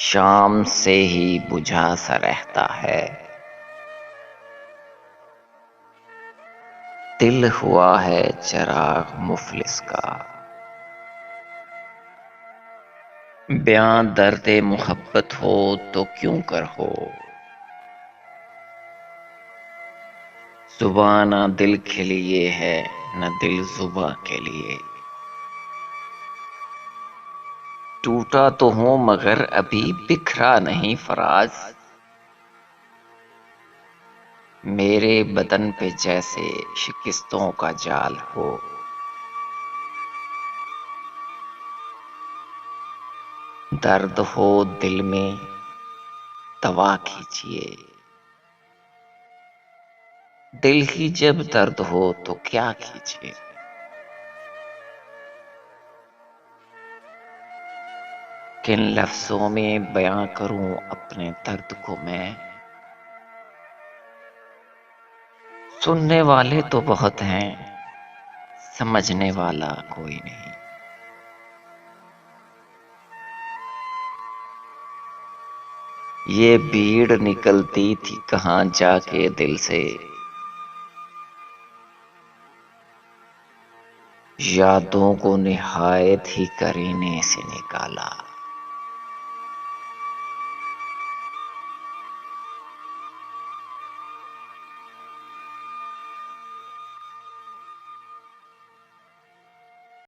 शाम से ही बुझा सा रहता है। दिल हुआ है चिराग मुफलिस का। बयां दर्दे मोहब्बत हो तो क्यों कर हो। जुबां ना दिल के लिए है, न दिल जुबां के लिए। टूटा तो हूं मगर अभी बिखरा नहीं फराज। मेरे बदन पे जैसे शिकस्तों का जाल हो। दर्द हो दिल में दवा कीजिए। दिल ही जब दर्द हो तो क्या कीजिए। किन लफ्जों में बयां करूं अपने दर्द को मैं। सुनने वाले तो बहुत हैं, समझने वाला कोई नहीं। ये भीड़ निकलती थी कहां जाके दिल से। यादों को निहायत ही करीने से निकाला।